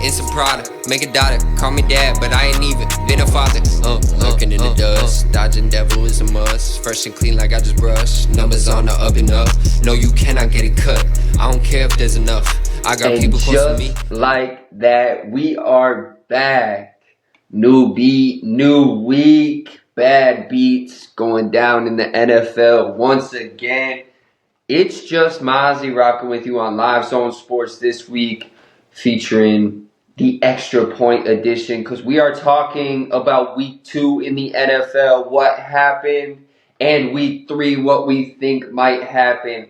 in some Prada, make a daughter, call me dad, but I ain't even been a father. Lurking in the dust, dodging devil is a must. Fresh and clean like I just brushed, numbers on the up and up. No, you cannot get it cut, I don't care if there's enough. I got people close to me. Like that, we are back. New beat, new week, bad beats going down in the NFL once again. It's just Mazzi rocking with you on Livezone Sports this week, featuring the extra point edition, because we are talking about week 2 in the NFL, what happened, and week 3, what we think might happen.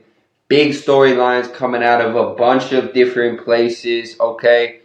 Big storylines coming out of a bunch of different places, okay?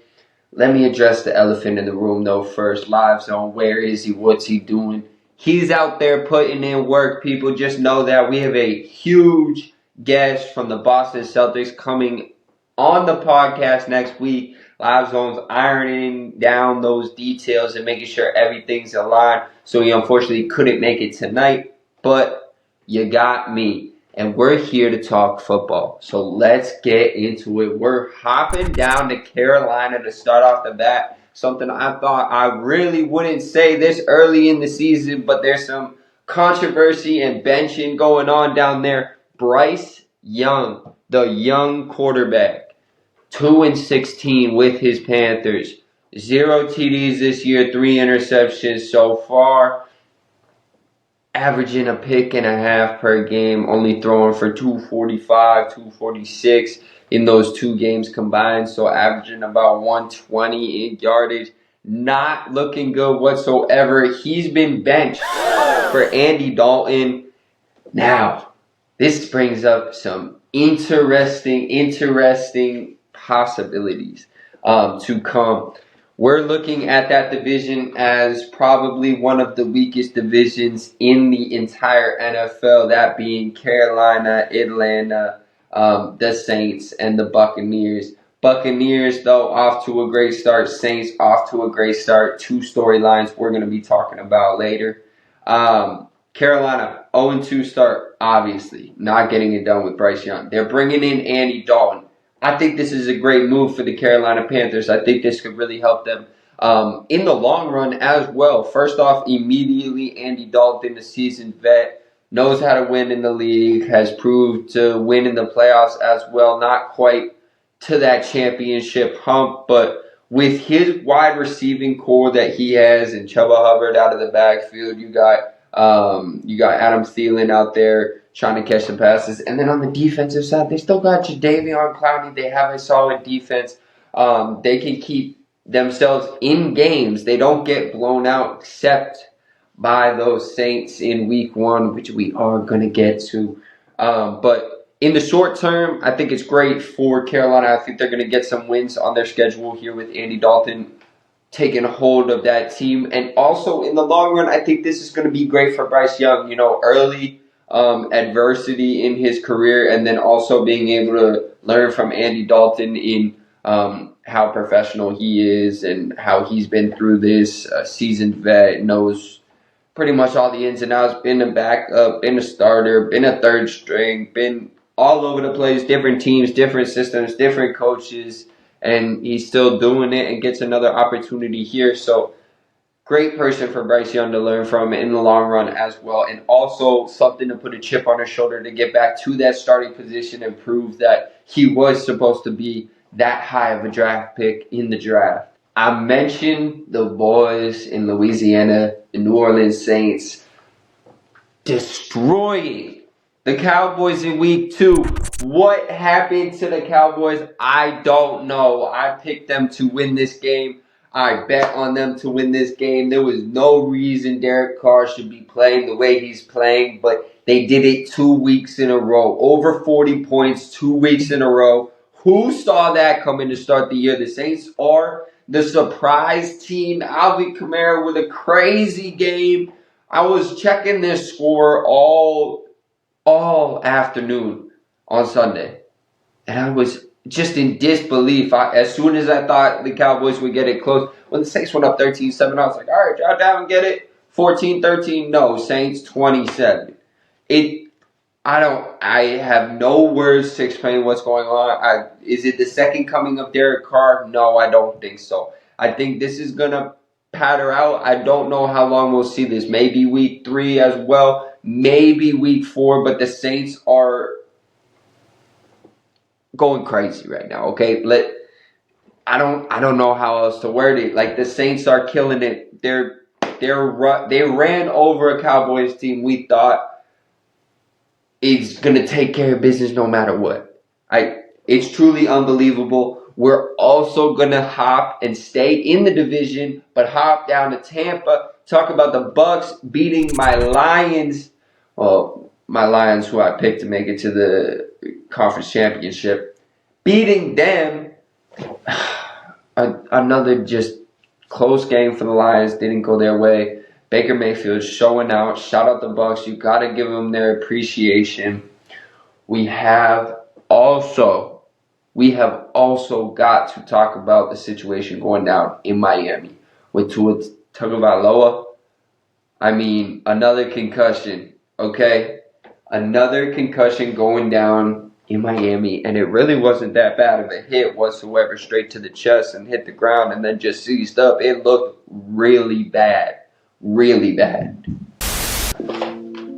Let me address the elephant in the room, though, first. Livezone, where is he? What's he doing? He's out there putting in work, people. Just know that we have a huge guest from the Boston Celtics coming on the podcast next week. Livezone's ironing down those details and making sure everything's aligned. So he unfortunately couldn't make it tonight, but you got me. And we're here to talk football. So let's get into it. We're hopping down to Carolina to start off the bat. Something I thought I really wouldn't say this early in the season, but there's some controversy and benching going on down there. Bryce Young, the young quarterback, 2-16 with his Panthers. 0 TDs this year, 3 interceptions so far. Averaging a pick and a half per game, only throwing for 245, 246 in those 2 games combined. So averaging about 120 in yardage. Not looking good whatsoever. He's been benched for Andy Dalton. Now, this brings up some interesting possibilities to come. We're looking at that division as probably one of the weakest divisions in the entire NFL, that being Carolina, Atlanta, the Saints, and the Buccaneers. Buccaneers, though, off to a great start. Saints off to a great start. 2 storylines we're going to be talking about later. Carolina, 0-2 start, obviously. Not getting it done with Bryce Young. They're bringing in Andy Dalton. I think this is a great move for the Carolina Panthers. I think this could really help them in the long run as well. First off, immediately, Andy Dalton, a seasoned vet, knows how to win in the league, has proved to win in the playoffs as well. Not quite to that championship hump, but with his wide receiving core that he has and Chuba Hubbard out of the backfield, you got Adam Thielen out there trying to catch the passes. And then on the defensive side, they still got Jadeveon Clowney. They have a solid defense. They can keep themselves in games. They don't get blown out except by those Saints in week 1, which we are going to get to. But in the short term, I think it's great for Carolina. I think they're going to get some wins on their schedule here with Andy Dalton taking hold of that team. And also in the long run, I think this is going to be great for Bryce Young. You know, early adversity in his career, and then also being able to learn from Andy Dalton in how professional he is and how he's been through this. Seasoned vet, knows pretty much all the ins and outs, been a backup, been a starter, been a third string, been all over the place, different teams, different systems, different coaches, and he's still doing it and gets another opportunity here. So great person for Bryce Young to learn from in the long run as well. And also something to put a chip on his shoulder to get back to that starting position and prove that he was supposed to be that high of a draft pick in the draft. I mentioned the boys in Louisiana, the New Orleans Saints, destroying the Cowboys in week 2. What happened to the Cowboys? I don't know. I picked them to win this game. I bet on them to win this game. There was no reason Derek Carr should be playing the way he's playing, but they did it 2 weeks in a row. Over 40 points, 2 weeks in a row. Who saw that coming to start the year? The Saints are the surprise team. Alvin Kamara with a crazy game. I was checking this score all afternoon on Sunday, and I was just in disbelief. As soon as I thought the Cowboys would get it close, when the Saints went up 13-7, I was like, all right, y'all down and get it. 14-13, no, Saints 27. I have no words to explain what's going on. Is it the second coming of Derek Carr? No, I don't think so. I think this is going to patter out. I don't know how long we'll see this. Maybe week 3 as well. Maybe week 4. But the Saints are going crazy right now. Okay, I don't know how else to word it. Like, the Saints are killing it. They ran over a Cowboys team we thought is going to take care of business no matter what. It's truly unbelievable. We're also going to hop and stay in the division, but hop down to Tampa. Talk about the Bucks beating my Lions. Well, my Lions, who I picked to make it to the conference championship. Beating them. Another just close game for the Lions. Didn't go their way. Baker Mayfield showing out. Shout out the Bucks. You got to give them their appreciation. We have also got to talk about the situation going down in Miami with Tua Tagovailoa. I mean, another concussion, okay? Another concussion going down in Miami, and it really wasn't that bad of a hit whatsoever, straight to the chest and hit the ground and then just seized up. It looked really bad. Really bad.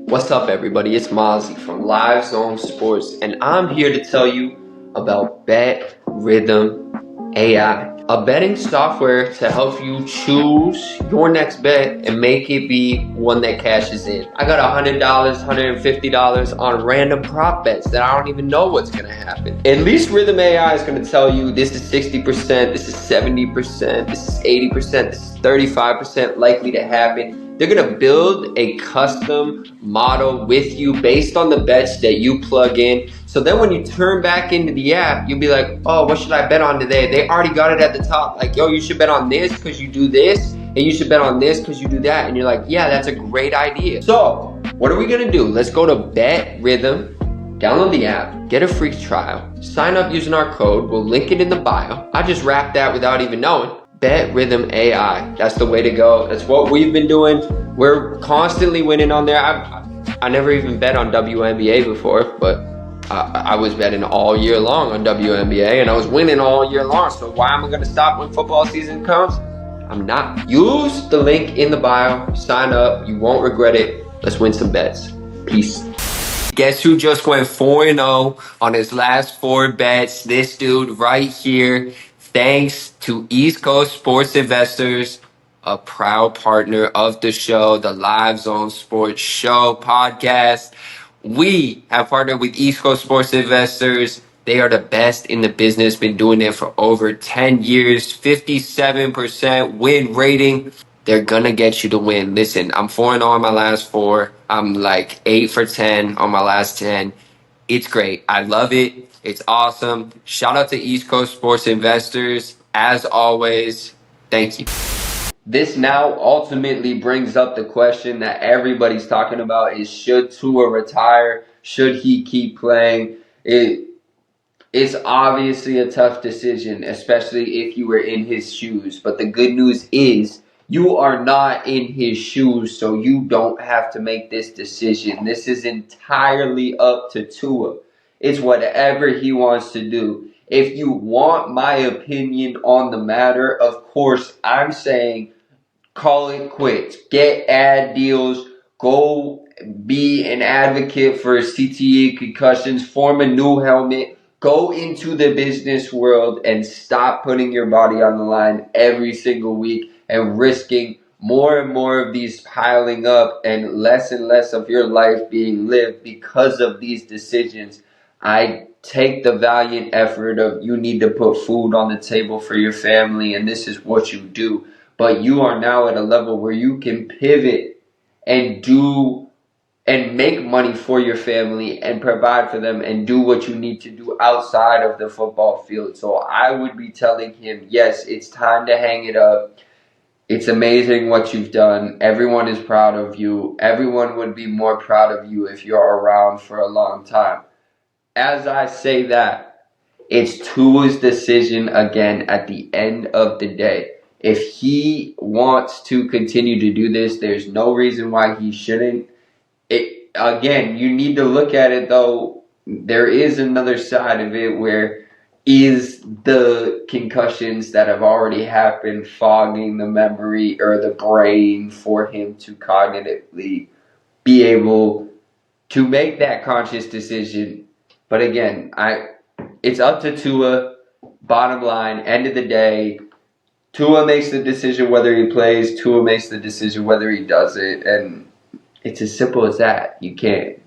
What's up, everybody? It's Mazzi from Livezone Sports, and I'm here to tell you about Bet Rhythm AI, a betting software to help you choose your next bet and make it be one that cashes in. I got $100, $150 on random prop bets that I don't even know what's going to happen. At least Rhythm AI is going to tell you this is 60%, this is 70%, this is 80%, this is 35% likely to happen. They're going to build a custom model with you based on the bets that you plug in. So then when you turn back into the app, you'll be like, oh, what should I bet on today? They already got it at the top. Like, yo, you should bet on this because you do this. And you should bet on this because you do that. And you're like, yeah, that's a great idea. So what are we going to do? Let's go to Bet Rhythm, download the app, get a free trial, sign up using our code. We'll link it in the bio. I just wrapped that without even knowing. Bet Rhythm AI. That's the way to go. That's what we've been doing. We're constantly winning on there. I never even bet on WNBA before, but I was betting all year long on WNBA, and I was winning all year long. So why am I going to stop when football season comes? I'm not. Use the link in the bio. Sign up. You won't regret it. Let's win some bets. Peace. Guess who just went 4-0 on his last 4 bets? This dude right here. Thanks to East Coast Sports Investors, a proud partner of the show, the Livezone Sports Show podcast. We have partnered with East Coast Sports Investors. They are the best in the business, been doing it for over 10 years, 57% win rating. They're going to get you to win. Listen, I'm 4-0 on my last 4. I'm like 8 for 10 on my last 10. It's great. I love it. It's awesome. Shout out to East Coast Sports Investors. As always, thank you. This now ultimately brings up the question that everybody's talking about is, should Tua retire? Should he keep playing? It's obviously a tough decision, especially if you were in his shoes. But the good news is you are not in his shoes, so you don't have to make this decision. This is entirely up to Tua. It's whatever he wants to do. If you want my opinion on the matter, of course, I'm saying call it quits. Get ad deals. Go be an advocate for CTE concussions. Form a new helmet. Go into the business world and stop putting your body on the line every single week and risking more and more of these piling up and less of your life being lived because of these decisions. I take the valiant effort of you need to put food on the table for your family, and this is what you do. But you are now at a level where you can pivot and do and make money for your family and provide for them and do what you need to do outside of the football field. So I would be telling him, yes, it's time to hang it up. It's amazing what you've done. Everyone is proud of you. Everyone would be more proud of you if you're around for a long time. As I say that, it's Tua's decision again at the end of the day. If he wants to continue to do this, there's no reason why he shouldn't. again, you need to look at it though. There is another side of it where is the concussions that have already happened fogging the memory or the brain for him to cognitively be able to make that conscious decision. But again, it's up to Tua. Bottom line, end of the day, Tua makes the decision whether he plays. Tua makes the decision whether he does it, and it's as simple as that. You can't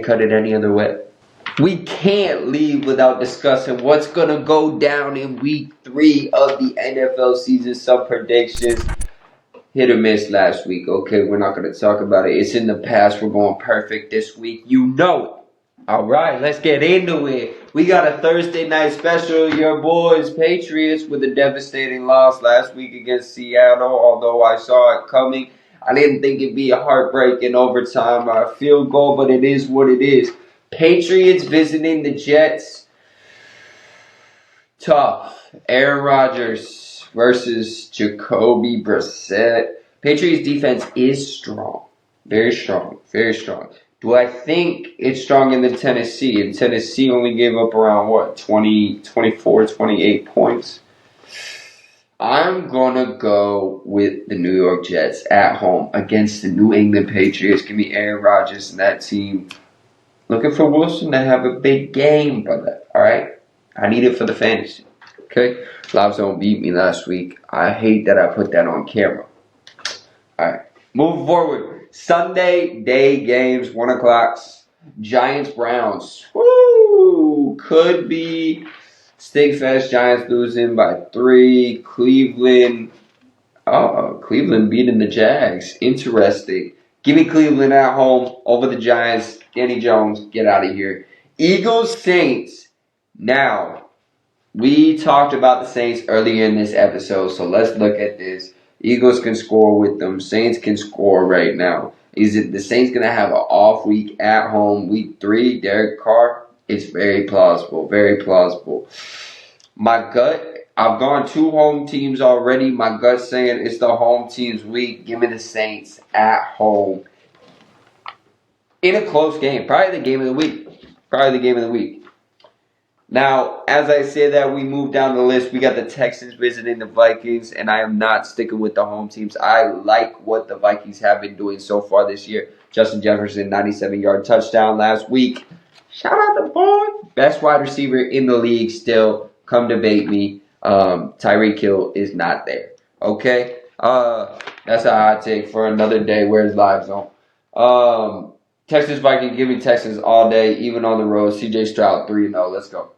cut it any other way. We can't leave without discussing what's going to go down in week 3 of the NFL season. Some predictions. Hit or miss last week. Okay, we're not going to talk about it. It's in the past. We're going perfect this week. You know it. All right, let's get into it. We got a Thursday night special. Your boys, Patriots, with a devastating loss last week against Seattle. Although I saw it coming, I didn't think it'd be a heartbreak in overtime or a field goal, but it is what it is. Patriots visiting the Jets. Tough. Aaron Rodgers versus Jacoby Brissett. Patriots defense is strong. Very strong. Very strong. Do I think it's stronger than Tennessee? And Tennessee only gave up around, 24, 28 points? I'm going to go with the New York Jets at home against the New England Patriots. Give me Aaron Rodgers and that team. Looking for Wilson to have a big game, brother. All right? I need it for the fantasy. Okay? Livezone beat me last week. I hate that I put that on camera. All right. Moving forward. Sunday day games, 1 o'clock. Giants-Browns. Woo! Could be Stinkfest. Giants losing by 3. Cleveland beating the Jags. Interesting. Give me Cleveland at home over the Giants. Danny Jones, get out of here. Eagles-Saints. Now, we talked about the Saints earlier in this episode, so let's look at this. Eagles can score with them. Saints can score right now. Is it the Saints going to have an off week at home? Week 3, Derek Carr? It's very plausible. Very plausible. My gut, I've gone 2 home teams already. My gut's saying it's the home team's week. Give me the Saints at home. In a close game. Probably the game of the week. Now, as I say that, we move down the list. We got the Texans visiting the Vikings, and I am not sticking with the home teams. I like what the Vikings have been doing so far this year. Justin Jefferson, 97-yard touchdown last week. Shout out to boy. Best wide receiver in the league still. Come debate me. Tyreek Hill is not there. Okay? That's a hot take for another day. Where's Livezone? Texans, Vikings, give me Texans all day, even on the road. CJ Stroud, 3-0. Let's go.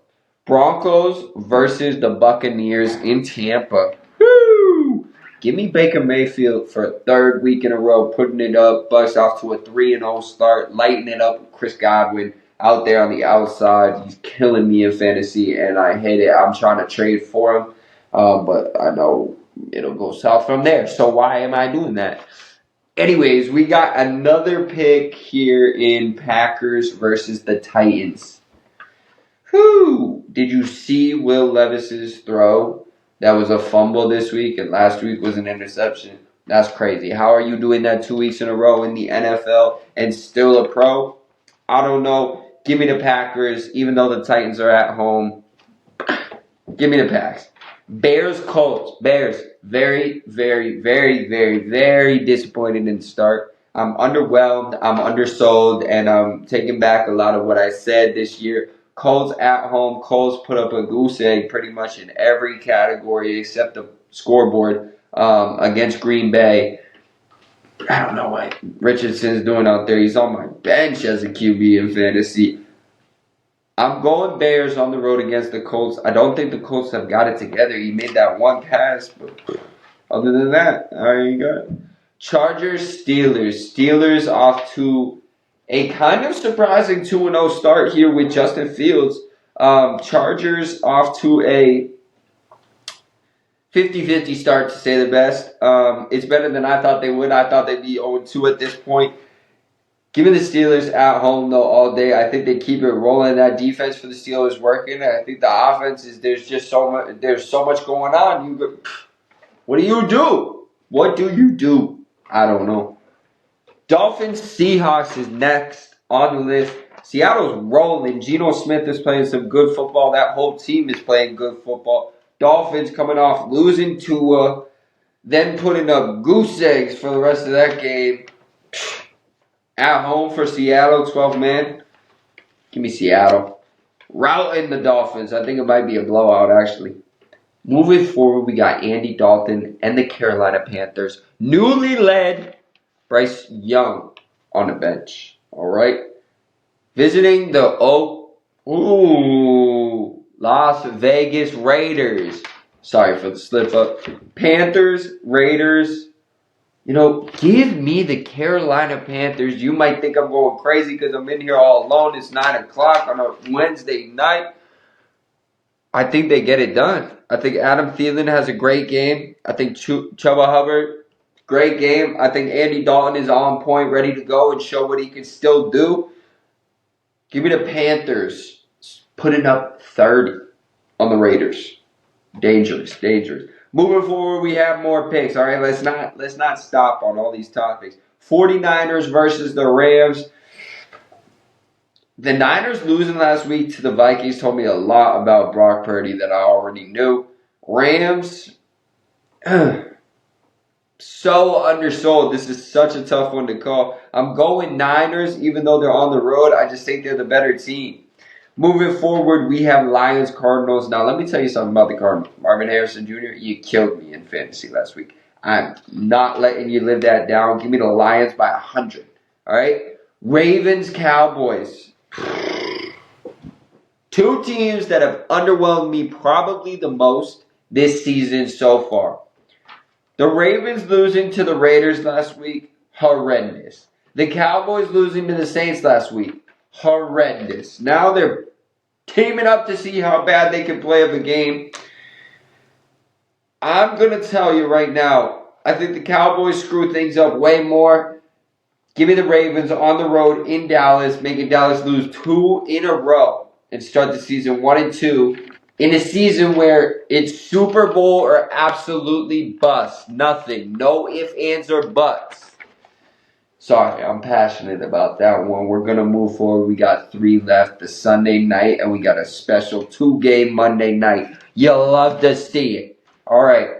Broncos versus the Buccaneers in Tampa. Woo! Give me Baker Mayfield for a 3rd week in a row, putting it up. Bucks off to a 3-0 start, lighting it up with Chris Godwin out there on the outside. He's killing me in fantasy, and I hate it. I'm trying to trade for him, but I know it'll go south from there. So why am I doing that? Anyways, we got another pick here in Packers versus the Titans. Whew! Did you see Will Levis's throw? That was a fumble this week, and last week was an interception. That's crazy. How are you doing that 2 weeks in a row in the NFL and still a pro? I don't know. Give me the Packers, even though the Titans are at home. Give me the Packs. Bears, Colts. Bears, very, very, very, very, very disappointed in the start. I'm underwhelmed, I'm undersold, and I'm taking back a lot of what I said this year. Colts at home. Colts put up a goose egg pretty much in every category except the scoreboard against Green Bay. I don't know what Richardson's doing out there. He's on my bench as a QB in fantasy. I'm going Bears on the road against the Colts. I don't think the Colts have got it together. He made that one pass, but other than that, I ain't got it. Chargers, Steelers. Steelers off to a kind of surprising 2-0 start here with Justin Fields. Chargers off to a 50-50 start, to say the best. It's better than I thought they would. I thought they'd be 0-2 at this point. Give me the Steelers at home, though, all day. I think they keep it rolling. That defense for the Steelers working. I think the offense is there's so much going on. What do you do? What do you do? I don't know. Dolphins Seahawks is next on the list. Seattle's rolling. Geno Smith is playing some good football. That whole team is playing good football. Dolphins coming off losing Tua, then putting up goose eggs for the rest of that game. At home for Seattle, 12-man. Give me Seattle. Routing the Dolphins. I think it might be a blowout, actually. Moving forward, we got Andy Dalton and the Carolina Panthers. Newly led Bryce Young on the bench. All right. Visiting the Las Vegas Raiders. Sorry for the slip up. Panthers, Raiders. You know, give me the Carolina Panthers. You might think I'm going crazy because I'm in here all alone. It's 9 o'clock on a Wednesday night. I think they get it done. I think Adam Thielen has a great game. I think Chuba Hubbard, great game. I think Andy Dalton is on point, ready to go and show what he can still do. Give me the Panthers putting up 30 on the Raiders. Dangerous. Moving forward, we have more picks. All right, let's not stop on all these topics. 49ers versus the Rams. The Niners losing last week to the Vikings told me a lot about Brock Purdy that I already knew. Rams, so undersold. This is such a tough one to call. I'm going Niners, even though they're on the road. I just think they're the better team. Moving forward, we have Lions, Cardinals. Now, let me tell you something about the Cardinals. Marvin Harrison Jr., you killed me in fantasy last week. I'm not letting you live that down. Give me the Lions by 100. All right? Ravens, Cowboys. Two teams that have underwhelmed me probably the most this season so far. The Ravens losing to the Raiders last week, horrendous. The Cowboys losing to the Saints last week, horrendous. Now they're teaming up to see how bad they can play of a game. I'm going to tell you right now, I think the Cowboys screw things up way more. Give me the Ravens on the road in Dallas, making Dallas lose 2 in a row and start the season 1-2 in a season where it's Super Bowl or absolutely bust. Nothing. No ifs, ands, or buts. Sorry, I'm passionate about that one. We're going to move forward. We got 3 left, the Sunday night, and we got a special 2-game Monday night. You'll love to see it. All right.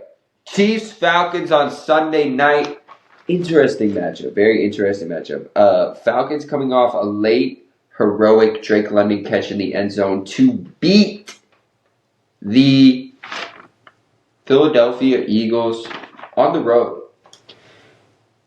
Chiefs, Falcons on Sunday night. Interesting matchup. Very interesting matchup. Falcons coming off a late, heroic Drake London catch in the end zone to beat the Philadelphia Eagles on the road.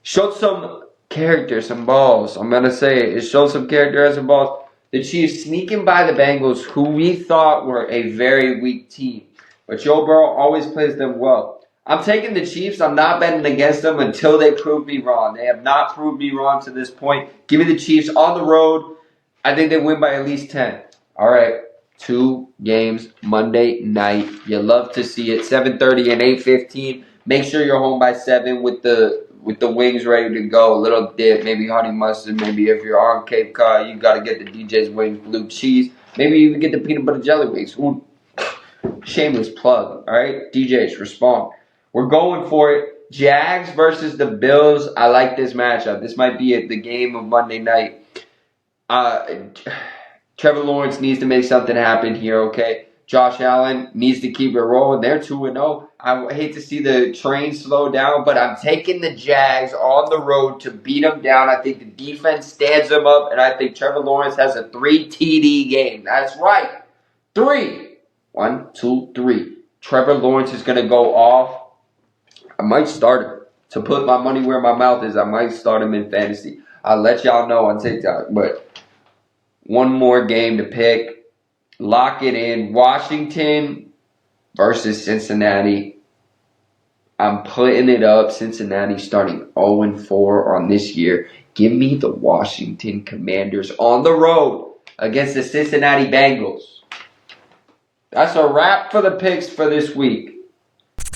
Showed some character, some balls. I'm going to say it. It showed some character and some balls. The Chiefs sneaking by the Bengals, who we thought were a very weak team. But Joe Burrow always plays them well. I'm taking the Chiefs. I'm not betting against them until they prove me wrong. They have not proved me wrong to this point. Give me the Chiefs on the road. I think they win by at least 10. All right. 2 games Monday night. You love to see it. 7:30 and 8:15. Make sure you're home by 7 with the wings ready to go. A little dip, maybe honey mustard. Maybe if you're on Cape Cod, you got to get the DJ's wings, blue cheese. Maybe even get the peanut butter jelly wings. Ooh. Shameless plug. All right. DJs, respond. We're going for it. Jags versus the Bills. I like this matchup. This might be the game of Monday night. Trevor Lawrence needs to make something happen here, okay? Josh Allen needs to keep it rolling. They're 2-0. I hate to see the train slow down, but I'm taking the Jags on the road to beat them down. I think the defense stands them up, and I think Trevor Lawrence has a 3 TD game. That's right. 3. 1, 2, 3. Trevor Lawrence is going to go off. I might start him. To put my money where my mouth is, I might start him in fantasy. I'll let y'all know on TikTok. But one more game to pick. Lock it in. Washington versus Cincinnati. I'm putting it up. Cincinnati starting 0-4 on this year. Give me the Washington Commanders on the road against the Cincinnati Bengals. That's a wrap for the picks for this week.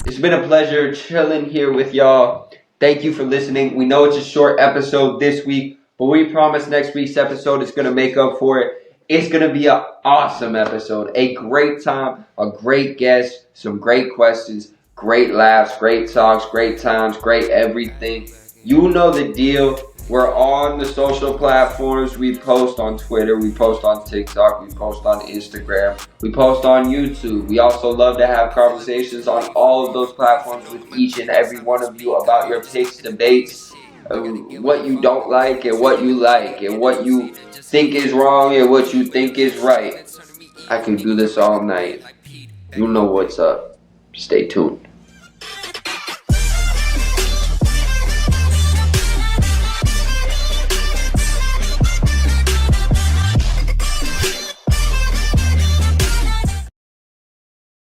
It's been a pleasure chilling here with y'all. Thank you for listening. We know it's a short episode this week, but we promise next week's episode is going to make up for it. It's going to be an awesome episode. A great time, a great guest, some great questions, great laughs, great talks, great times, great everything. You know the deal. We're on the social platforms. We post on Twitter, we post on TikTok, we post on Instagram, we post on YouTube. We also love to have conversations on all of those platforms with each and every one of you about your picks, debates, what you don't like and what you like, and what you think is wrong and what you think is right. I can do this all night. You know what's up. Stay tuned.